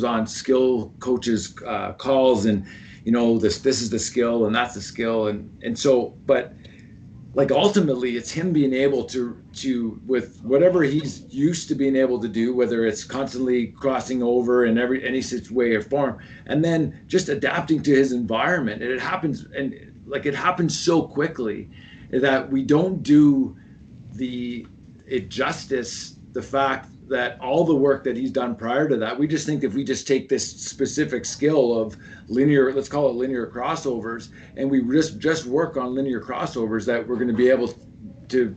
on skill coaches calls, and this is the skill and that's the skill, and so, but like ultimately it's him being able to with whatever he's used to being able to do, whether it's constantly crossing over in any such way or form, and then just adapting to his environment. And it happens, and like it happens so quickly that we don't do it justice, the fact that all the work that he's done prior to that. We just think if we just take this specific skill of linear, let's call it linear crossovers, and we just work on linear crossovers, that we're going to be able to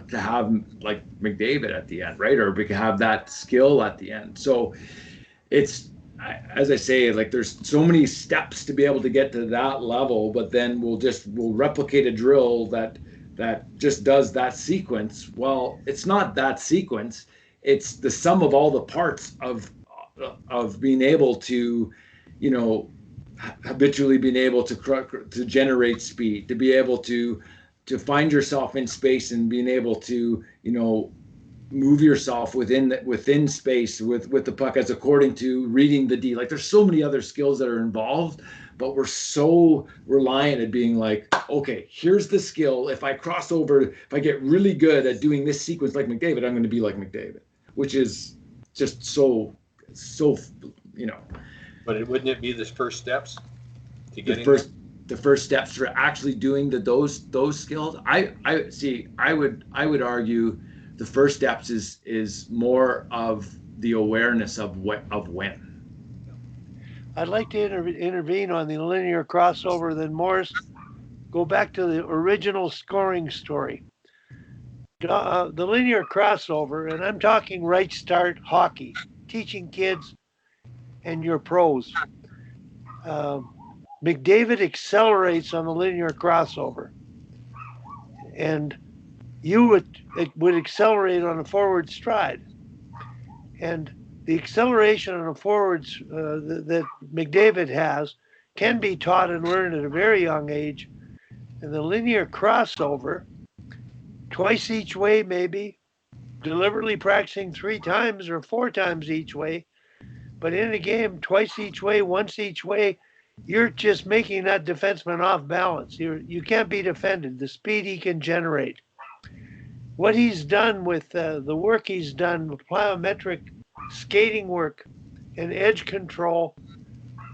to have like McDavid at the end, right? Or we can have that skill at the end. So it's, as I say, like there's so many steps to be able to get to that level, but then we'll replicate a drill that just does that sequence. Well, it's not that sequence. It's the sum of all the parts of being able to, habitually being able to generate speed, to be able to find yourself in space and being able to, move yourself within space with the puck, as according to reading the D. Like there's so many other skills that are involved, but we're so reliant at being like, okay, here's the skill. If I cross over, if I get really good at doing this sequence like McDavid, I'm going to be like McDavid, which is just so. But wouldn't it be the first steps to getting the first steps for actually doing those skills? I would argue the first steps is more of the awareness of when. I'd like to intervene on the linear crossover. Then Morris, go back to the original scoring story. The linear crossover, and I'm talking right start hockey, teaching kids and your pros. McDavid accelerates on the linear crossover, and you would accelerate on a forward stride. And the acceleration on a forwards that McDavid has can be taught and learned at a very young age. And the linear crossover, twice each way maybe, deliberately practicing 3 times or 4 times each way, but in a game, twice each way, once each way, you're just making that defenseman off balance. You can't be defended, the speed he can generate. What he's done with the work he's done with plyometric skating work and edge control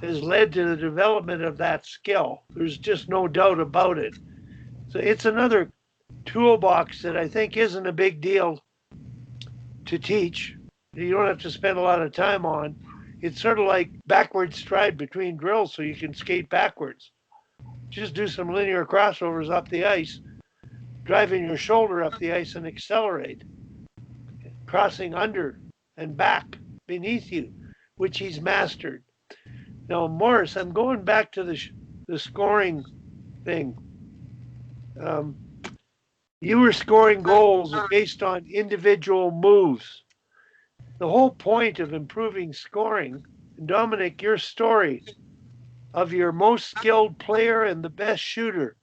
has led to the development of that skill. There's just no doubt about it. So it's another toolbox that I think isn't a big deal to teach. You don't have to spend a lot of time on. It's sort of like backward stride between drills so you can skate backwards. Just do some linear crossovers up the ice, driving your shoulder up the ice and accelerate, crossing under and back beneath you, which he's mastered. Now, Morris, I'm going back to the scoring thing. You were scoring goals based on individual moves. The whole point of improving scoring, Dominic, your story of your most skilled player and the best shooter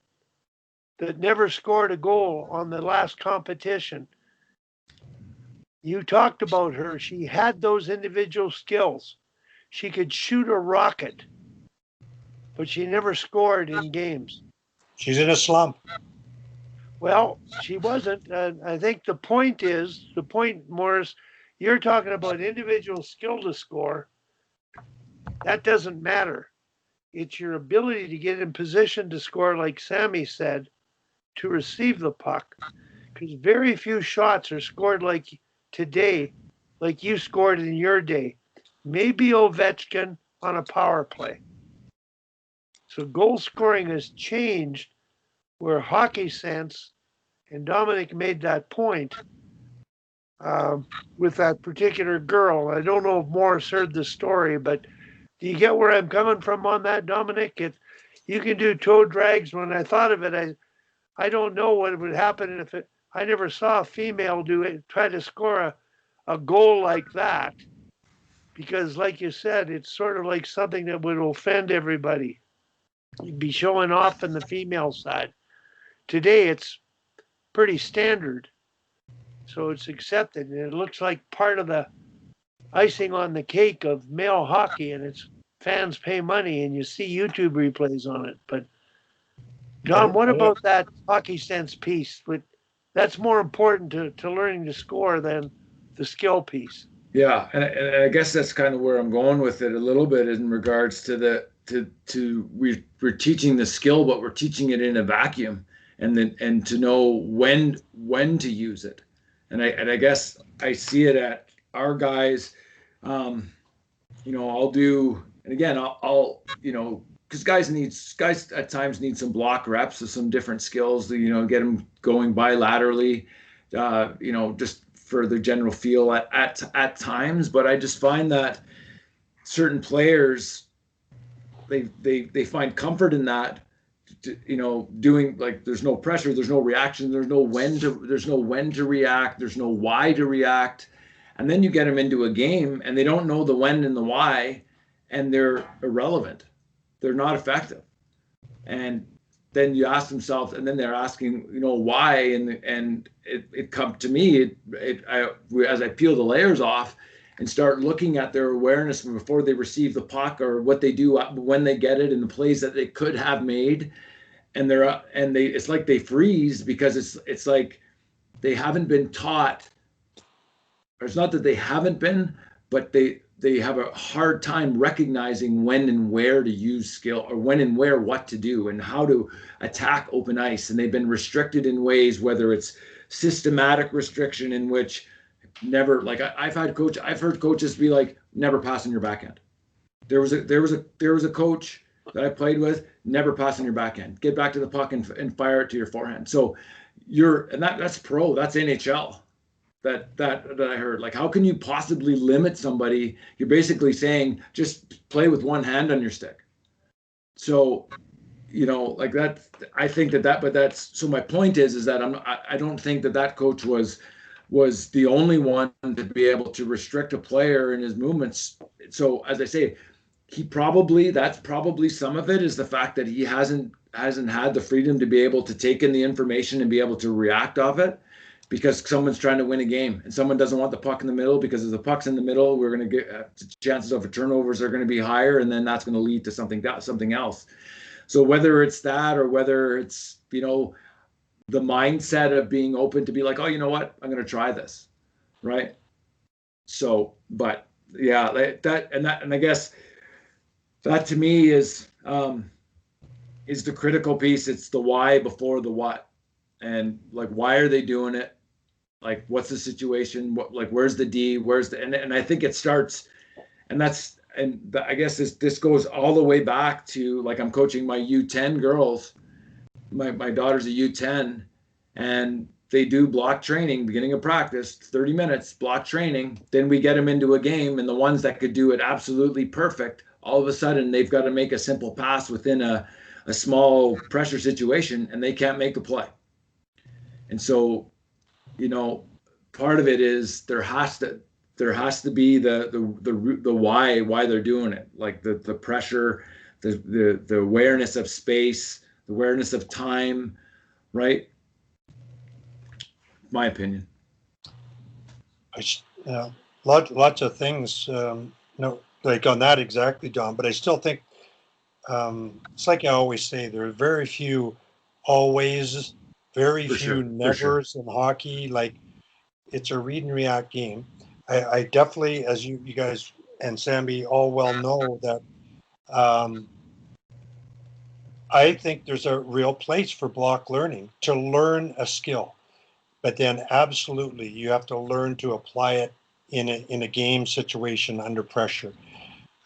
that never scored a goal on the last competition. You talked about her. She had those individual skills. She could shoot a rocket, but she never scored in games. She's in a slump. Well, she wasn't. I think the point, Morris, you're talking about individual skill to score. That doesn't matter. It's your ability to get in position to score, like Sammy said, to receive the puck. Because very few shots are scored like today, like you scored in your day. Maybe Ovechkin on a power play. So goal scoring has changed where hockey sense, and Dominic made that point with that particular girl. I don't know if Morris heard the story, but do you get where I'm coming from on that, Dominic? You can do toe drags. When I thought of it, I don't know what would happen if I never saw a female try to score a goal like that, because like you said, it's sort of like something that would offend everybody. You'd be showing off on the female side. Today, it's pretty standard, so it's accepted, and it looks like part of the icing on the cake of male hockey, and it's fans pay money, and you see YouTube replays on it. But John, what about that hockey sense piece? That's more important to learning to score than the skill piece. Yeah, and I guess that's kind of where I'm going with it a little bit in regards to we're teaching the skill, but we're teaching it in a vacuum, and to know when to use it, and I guess I see it at our guys. I'll do, and again, I'll because guys at times need some block reps of some different skills to get them going bilaterally, just for the general feel at times. But I just find that certain players they find comfort in that, doing, like, there's no pressure, there's no reaction, there's no when to react, there's no why to react. And then you get them into a game and they don't know the when and the why, and they're irrelevant. They're not effective. And then you ask themselves, and then they're asking, why, and it come to me, as I peel the layers off and start looking at their awareness before they receive the puck, or what they do when they get it, and the plays that they could have made, and it's like they freeze, because it's like they haven't been taught. Or it's not that they haven't been, but they have a hard time recognizing when and where to use skill, or when and where what to do, and how to attack open ice. And they've been restricted in ways, whether it's systematic restriction, in which never, like, I've heard coaches be like, never pass on your backhand. There was a coach that I played with, never pass on your backhand. Get back to the puck and fire it to your forehand. So that's pro, that's NHL. That I heard. Like, how can you possibly limit somebody? You're basically saying, just play with one hand on your stick. So, like that, I think but that's, so my point is that I don't think that coach was the only one to be able to restrict a player in his movements. So, as I say, that's probably some of it, is the fact that he hasn't had the freedom to be able to take in the information and be able to react off it, because someone's trying to win a game and someone doesn't want the puck in the middle, because if the puck's in the middle, we're going to get chances of turnovers are going to be higher, and then that's going to lead to something else. So whether it's that, or whether it's, the mindset of being open to be like, oh, you know what, I'm going to try this. Right. So, but yeah, and I guess that to me is the critical piece. It's the why before the what. And, like, why are they doing it? Like, what's the situation? Where's the D? And I think it starts, and I guess this goes all the way back to, like, I'm coaching my U10 girls. My daughter's a U10, and they do block training, beginning of practice, 30 minutes, block training. Then we get them into a game, and the ones that could do it absolutely perfect, all of a sudden they've got to make a simple pass within a small pressure situation, and they can't make the play. And so, part of it is there has to be the why they're doing it, like the pressure, the awareness of space, the awareness of time, right? My opinion. Lots of things, like on that exactly, Don. But I still think it's like I always say, there are very few always. Very few nevers in hockey. Like, it's a read and react game. I definitely, as you guys and Sammy all well know, that I think there's a real place for block learning, to learn a skill. But then absolutely, you have to learn to apply it in a game situation under pressure.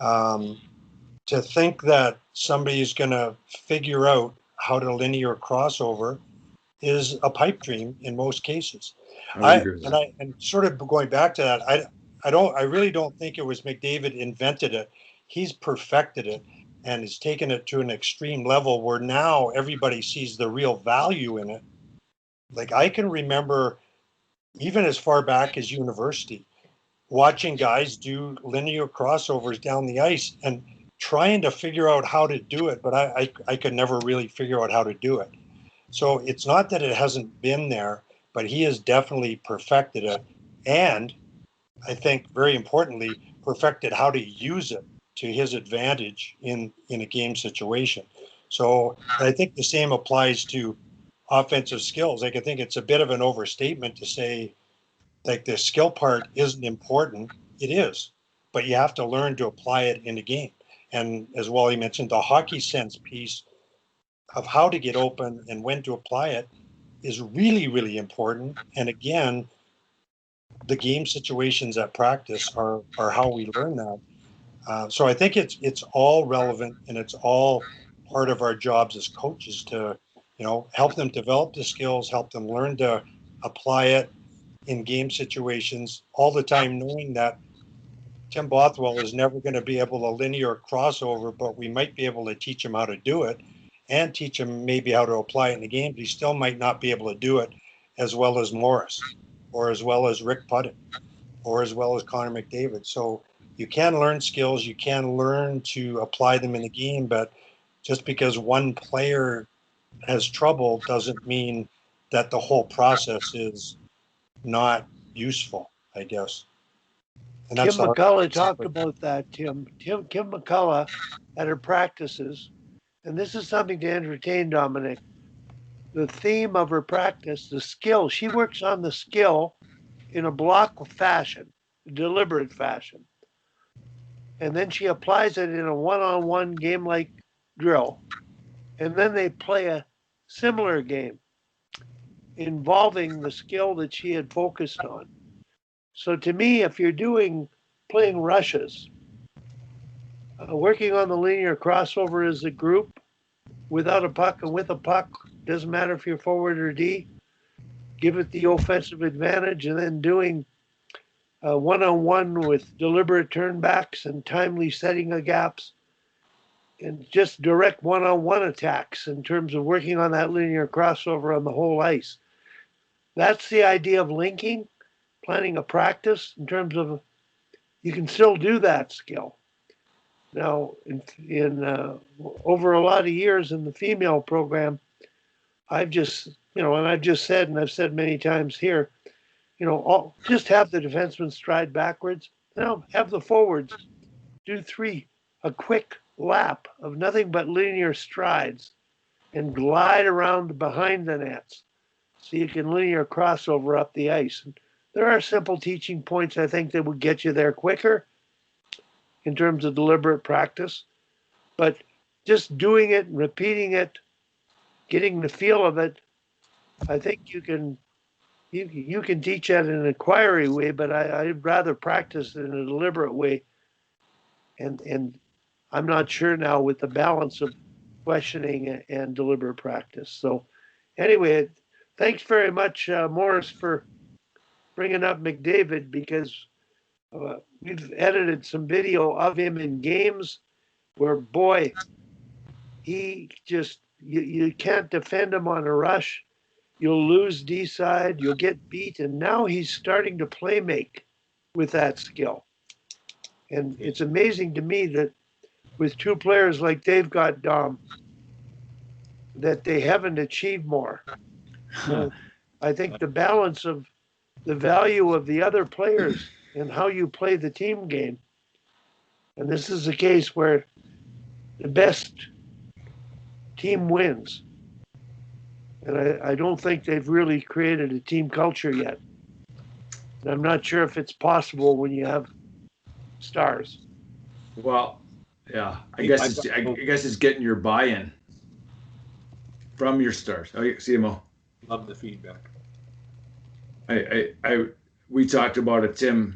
To think that somebody's going to figure out how to linear crossover is a pipe dream in most cases. And sort of going back to that, I really don't think it was McDavid invented it. He's perfected it and has taken it to an extreme level where now everybody sees the real value in it. Like, I can remember, even as far back as university, watching guys do linear crossovers down the ice and trying to figure out how to do it, but I could never really figure out how to do it. So it's not that it hasn't been there, but he has definitely perfected it. And I think very importantly, perfected how to use it to his advantage in a game situation. So I think the same applies to offensive skills. Like I think it's a bit of an overstatement to say like the skill part isn't important. It is, but you have to learn to apply it in the game. And as Wally mentioned, the hockey sense piece of how to get open and when to apply it is really, really important. And again, the game situations at practice are how we learn that. So I think it's all relevant and it's all part of our jobs as coaches to, help them develop the skills, help them learn to apply it in game situations all the time, knowing that Tim Bothwell is never going to be able to linear crossover, but we might be able to teach him how to do it and teach him maybe how to apply it in the game. But he still might not be able to do it as well as Morris or as well as Rick Putton or as well as Connor McDavid. So you can learn skills, you can learn to apply them in the game, but just because one player has trouble doesn't mean that the whole process is not useful, I guess. And Kim McCullough talked about that, Tim. Kim McCullough at her practices, and this is something to entertain Dominic. The theme of her practice, the skill, she works on the skill in a block fashion, a deliberate fashion. And then she applies it in a one-on-one game-like drill. And then they play a similar game involving the skill that she had focused on. So to me, if you're playing rushes, working on the linear crossover as a group, without a puck and with a puck, doesn't matter if you're forward or D, give it the offensive advantage, and then doing one-on-one with deliberate turnbacks and timely setting of gaps, and just direct one-on-one attacks in terms of working on that linear crossover on the whole ice. That's the idea of linking, planning a practice in terms of you can still do that skill. Now, in over a lot of years in the female program, I've just, and I've just said, and I've said many times here, just have the defenseman stride backwards. Have the forwards do a quick lap of nothing but linear strides and glide around behind the nets so you can linear crossover up the ice. And there are simple teaching points, I think, that would get you there quicker in terms of deliberate practice. But just doing it, repeating it, getting the feel of it, I think you can teach that in an inquiry way, but I'd rather practice it in a deliberate way. And I'm not sure now with the balance of questioning and deliberate practice. So anyway, thanks very much, Morris, for bringing up McDavid, because we've edited some video of him in games where, boy, he just, you can't defend him on a rush. You'll lose D side, you'll get beat, and now he's starting to play make with that skill. And it's amazing to me that with two players like they've got, Dom, that they haven't achieved more. I think the balance of the value of the other players and how you play the team game. And this is a case where the best team wins. And I don't think they've really created a team culture yet. And I'm not sure if it's possible when you have stars. Well, yeah, I guess it's getting your buy-in from your stars. Oh, CMO. Love the feedback. We talked about it, Tim.